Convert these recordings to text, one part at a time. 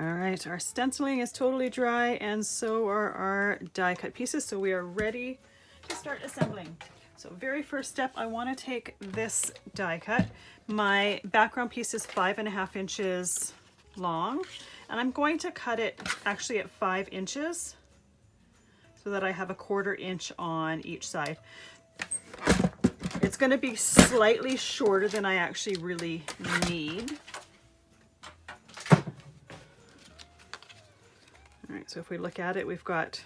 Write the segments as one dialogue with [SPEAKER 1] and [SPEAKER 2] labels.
[SPEAKER 1] All right, our stenciling is totally dry and so are our die cut pieces, so we are ready to start assembling. So very first step, I want to take this die cut. My background piece is 5.5 inches long, and I'm going to cut it actually at 5 inches so that I have a 1/4 inch on each side. It's going to be slightly shorter than I actually really need. All right, so if we look at it, we've got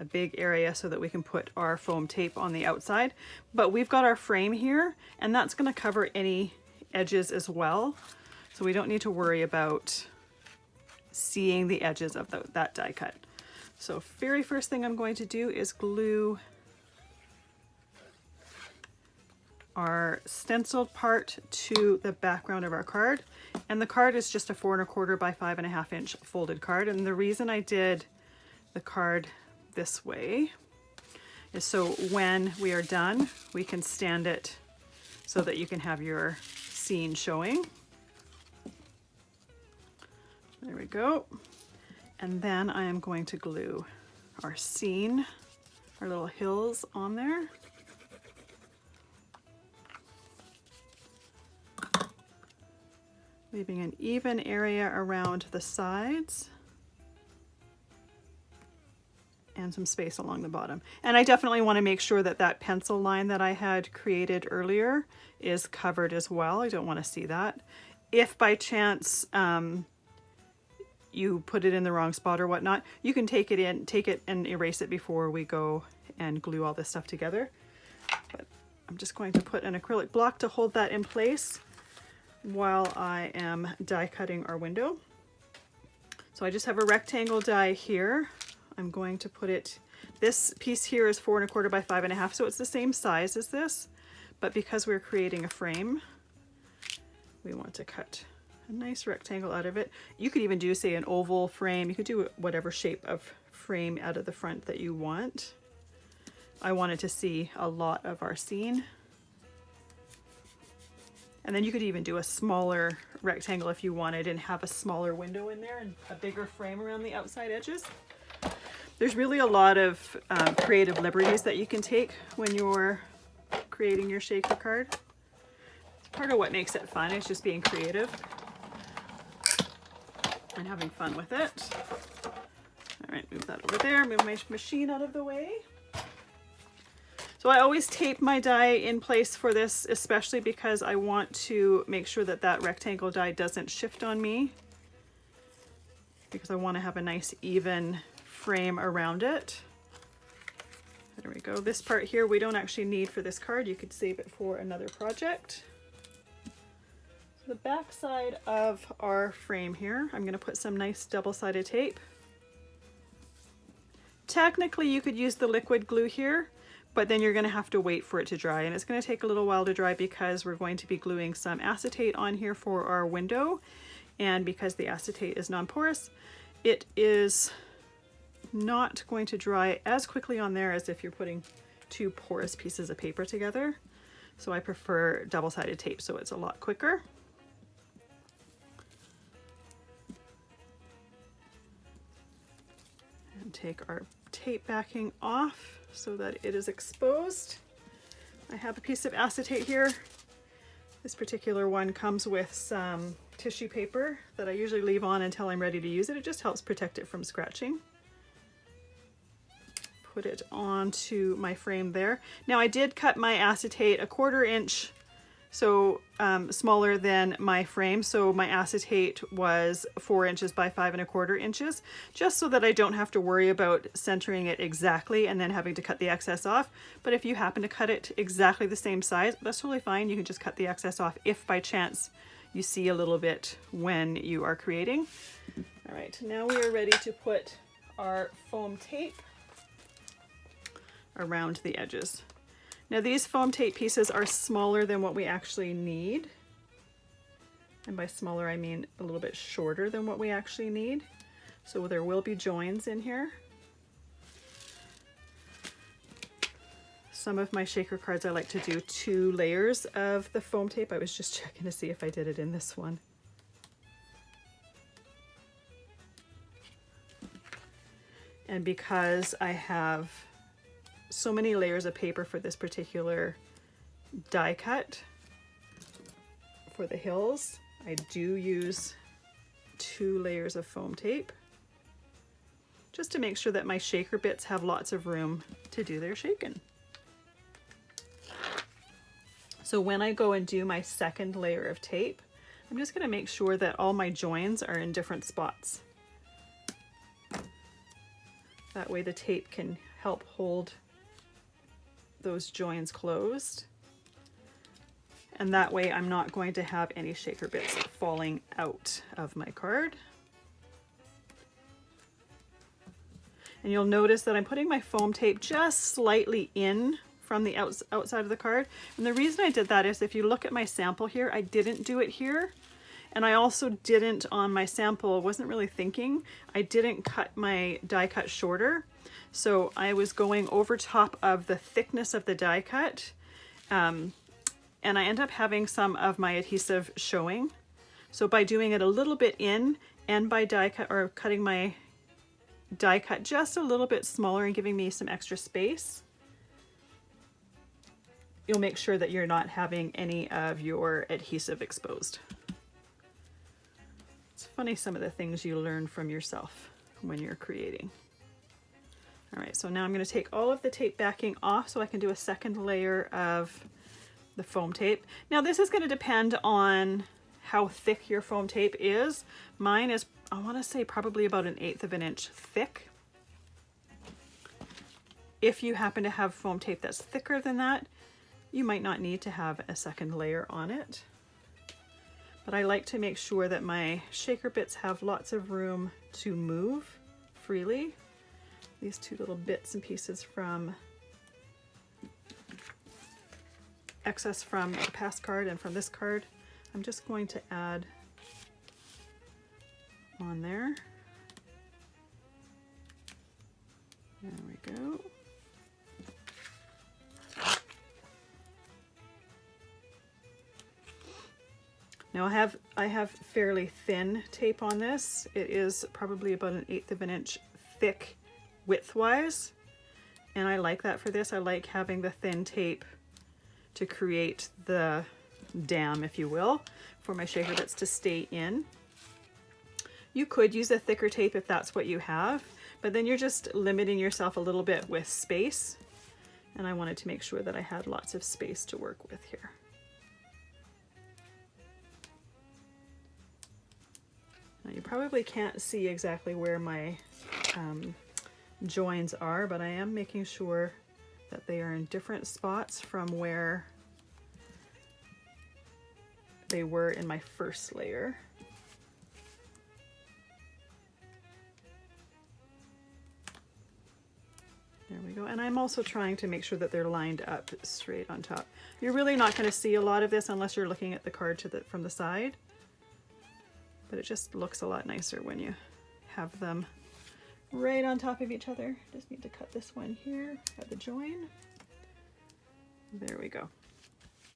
[SPEAKER 1] a big area so that we can put our foam tape on the outside, but we've got our frame here and that's going to cover any edges as well. So we don't need to worry about seeing the edges of that die cut. So very first thing I'm going to do is glue our stenciled part to the background of our card. And the card is just a 4 1/4 by 5.5 inch folded card. And the reason I did the card this way is so when we are done, we can stand it so that you can have your scene showing. There we go. And then I am going to glue our scene, our little hills on there. Leaving an even area around the sides and some space along the bottom. And I definitely want to make sure that that pencil line that I had created earlier is covered as well. I don't want to see that. If by chance you put it in the wrong spot or whatnot, you can take it and erase it before we go and glue all this stuff together. But I'm just going to put an acrylic block to hold that in place while I am die cutting our window. So I just have a rectangle die here. I'm going to put it, this piece here is 4 1/4 by 5.5, so it's the same size as this, but because we're creating a frame, we want to cut a nice rectangle out of it. You could even do, say, an oval frame. You could do whatever shape of frame out of the front that you want. I wanted to see a lot of our scene. And then you could even do a smaller rectangle if you wanted and have a smaller window in there and a bigger frame around the outside edges. There's really a lot of creative liberties that you can take when you're creating your shaker card. It's part of what makes it fun, is just being creative and having fun with it. All right, move that over there, move my machine out of the way. So I always tape my die in place for this, especially because I want to make sure that that rectangle die doesn't shift on me, because I want to have a nice even frame around it. There we go. This part here we don't actually need for this card. You could save it for another project. So the back side of our frame here, I'm going to put some nice double-sided tape. Technically you could use the liquid glue here, but then you're going to have to wait for it to dry, and it's going to take a little while to dry because we're going to be gluing some acetate on here for our window, and because the acetate is non-porous, it is not going to dry as quickly on there as if you're putting 2 porous pieces of paper together. So I prefer double-sided tape, so it's a lot quicker. And take our tape backing off so that it is exposed. I have a piece of acetate here. This particular one comes with some tissue paper that I usually leave on until I'm ready to use it. It just helps protect it from scratching. Put it onto my frame there. Now I did cut my acetate a 1/4 inch, so smaller than my frame. So my acetate was 4 inches by 5 1/4 inches, just so that I don't have to worry about centering it exactly and then having to cut the excess off. But if you happen to cut it exactly the same size, that's totally fine. You can just cut the excess off if by chance you see a little bit when you are creating. All right, now we are ready to put our foam tape around the edges. Now these foam tape pieces are smaller than what we actually need. And by smaller, I mean a little bit shorter than what we actually need. So there will be joins in here. Some of my shaker cards, I like to do 2 layers of the foam tape. I was just checking to see if I did it in this one. And because I have so many layers of paper for this particular die cut for the hills, I do use 2 layers of foam tape just to make sure that my shaker bits have lots of room to do their shaking. So when I go and do my second layer of tape, I'm just going to make sure that all my joins are in different spots. That way the tape can help hold those joins closed. And that way I'm not going to have any shaker bits falling out of my card. And you'll notice that I'm putting my foam tape just slightly in from the outside of the card. And the reason I did that is if you look at my sample here, I didn't do it here. And I also didn't on my sample, wasn't really thinking, I didn't cut my die cut shorter. So I was going over top of the thickness of the die cut. And I end up having some of my adhesive showing. So by doing it a little bit in and by die cut or cutting my die cut just a little bit smaller and giving me some extra space, you'll make sure that you're not having any of your adhesive exposed. It's funny some of the things you learn from yourself when you're creating. All right, so now I'm going to take all of the tape backing off so I can do a second layer of the foam tape. Now this is going to depend on how thick your foam tape is. Mine is, I want to say, probably about 1/8 of an inch thick. If you happen to have foam tape that's thicker than that, you might not need to have a second layer on it. But I like to make sure that my shaker bits have lots of room to move freely. These 2 little bits and pieces from excess from the past card and from this card, I'm just going to add on there. There we go. Now I have fairly thin tape on this. It is probably about 1/8 of an inch thick width-wise, and I like that for this. I like having the thin tape to create the dam, if you will, for my shaker bits to stay in. You could use a thicker tape if that's what you have, but then you're just limiting yourself a little bit with space, and I wanted to make sure that I had lots of space to work with here. Now you probably can't see exactly where my joins are, but I am making sure that they are in different spots from where they were in my first layer. There we go. And I'm also trying to make sure that they're lined up straight on top. You're really not going to see a lot of this unless you're looking at the card from the side, but it just looks a lot nicer when you have them right on top of each other. Just need to cut this one here at the join. There we go.